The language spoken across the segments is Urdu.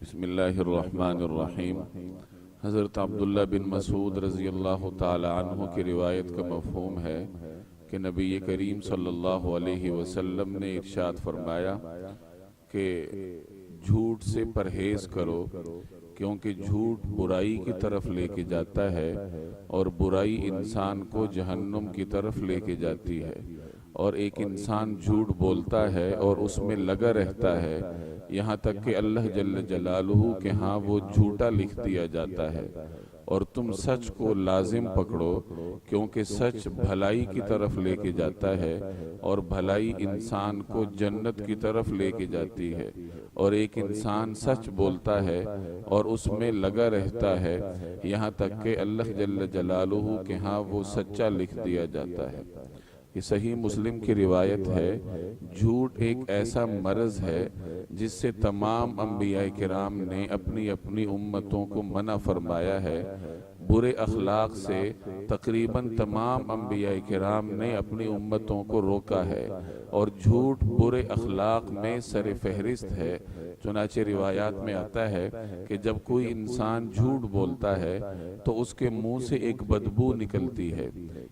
بسم اللہ الرحمن الرحیم۔ حضرت عبداللہ بن مسعود رضی اللہ تعالی عنہ کی روایت کا مفہوم ہے کہ نبی کریم صلی اللہ علیہ وسلم نے ارشاد فرمایا کہ جھوٹ سے پرہیز کرو، کیونکہ جھوٹ برائی کی طرف لے کے جاتا ہے اور برائی انسان کو جہنم کی طرف لے کے جاتی ہے۔ اور ایک انسان جھوٹ بولتا ہے اور اس میں لگا رہتا ہے یہاں تک کہ اللہ جل جلالہ کے ہاں وہ جھوٹا لکھ دیا جاتا ہے۔ اور تم سچ کو لازم پکڑو، کیونکہ سچ بھلائی کی طرف لے کے جاتا ہے اور بھلائی انسان کو جنت کی طرف لے کے جاتی ہے۔ اور ایک انسان سچ بولتا ہے اور اس میں لگا رہتا ہے یہاں تک کہ اللہ جل جلالہ کے ہاں وہ سچا لکھ دیا جاتا ہے۔ یہ صحیح مسلم کی روایت ہے۔ جھوٹ ایک ایسا مرض ہے جس سے تمام انبیاء کرام نے اپنی اپنی امتوں کو منع فرمایا ہے۔ برے اخلاق سے تقریباً تمام انبیاء کرام نے اپنی امتوں کو روکا ہے، اور جھوٹ برے اخلاق میں سر فہرست ہے۔ چنانچہ روایات میں آتا ہے کہ جب کوئی انسان جھوٹ بولتا ہے تو اس کے منہ سے ایک بدبو نکلتی ہے۔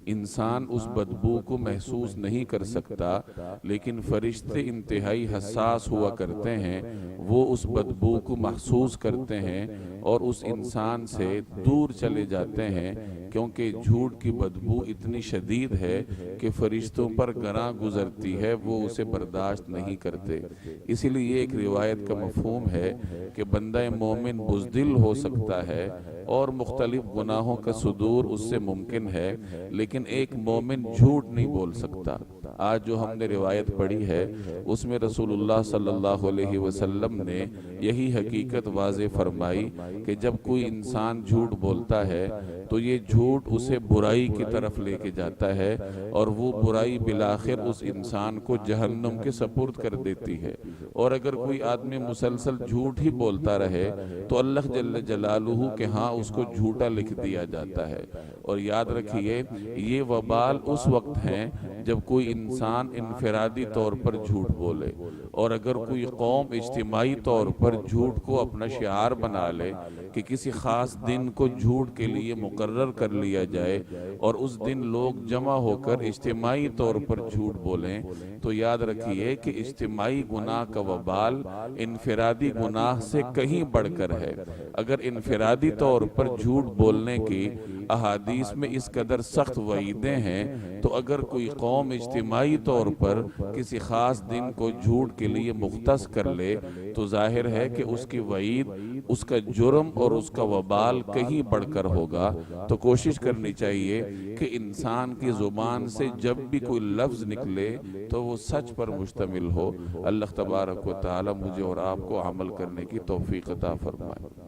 انسان اس بدبو کو محسوس نہیں کر سکتا، لیکن فرشتے انتہائی حساس ہوا کرتے ہیں، وہ اس بدبو کو محسوس کرتے ہیں اور اس انسان سے دور چلے جاتے ہیں، کیونکہ جھوٹ کی بدبو اتنی شدید ہے کہ فرشتوں پر گراں گزرتی ہے، وہ اسے برداشت نہیں کرتے۔ اسی لیے ایک روایت کا مفہوم ہے کہ بندہ مومن بزدل ہو سکتا ہے اور مختلف گناہوں کا صدور اس سے ممکن ہے، لیکن ایک مومن جھوٹ نہیں بول سکتا۔ آج جو ہم نے روایت پڑھی ہے اس میں رسول اللہ صلی اللہ علیہ وسلم نے یہی حقیقت واضح فرمائی کہ جب کوئی انسان جھوٹ بولتا ہے تو یہ جھوٹ اسے برائی کی طرف لے کے جاتا ہے، اور وہ برائی بالآخر اس انسان کو جہنم کے سپرد کر دیتی ہے۔ اور اگر کوئی آدمی مسلسل جھوٹ ہی بولتا رہے تو اللہ جل جلالہ کے ہاں اس کو جھوٹا لکھ دیا جاتا ہے۔ اور یاد رکھیے، یہ وبال اس وقت ہیں جب کوئی انسان انفرادی طور پر جھوٹ بولے، اور اگر کوئی قوم اجتماعی طور پر جھوٹ کو اپنا شعار بنا لے کہ کسی خاص دن کو جھوٹ کے لیے مقرر کر لیا جائے اور اس دن لوگ جمع ہو کر اجتماعی طور پر جھوٹ بولیں، تو یاد رکھیے کہ اجتماعی گناہ کا وبال انفرادی گناہ سے کہیں بڑھ کر ہے۔ اگر انفرادی طور پر جھوٹ بولنے کی احادیث میں اس قدر سخت وعیدیں ہیں، تو اگر کوئی قوم اجتماعی طور پر کسی خاص دن کو جھوٹ کے لیے مختص کر لے تو ظاہر ہے کہ اس کی وعید، اس کا جرم اور اس کا وبال کہیں بڑھ کر ہوگا۔ تو کوشش کرنی چاہیے کہ انسان کی زبان سے جب بھی کوئی لفظ نکلے تو وہ سچ پر مشتمل ہو۔ اللہ تبارک و تعالی مجھے اور آپ کو عمل کرنے کی توفیق عطا فرمائے۔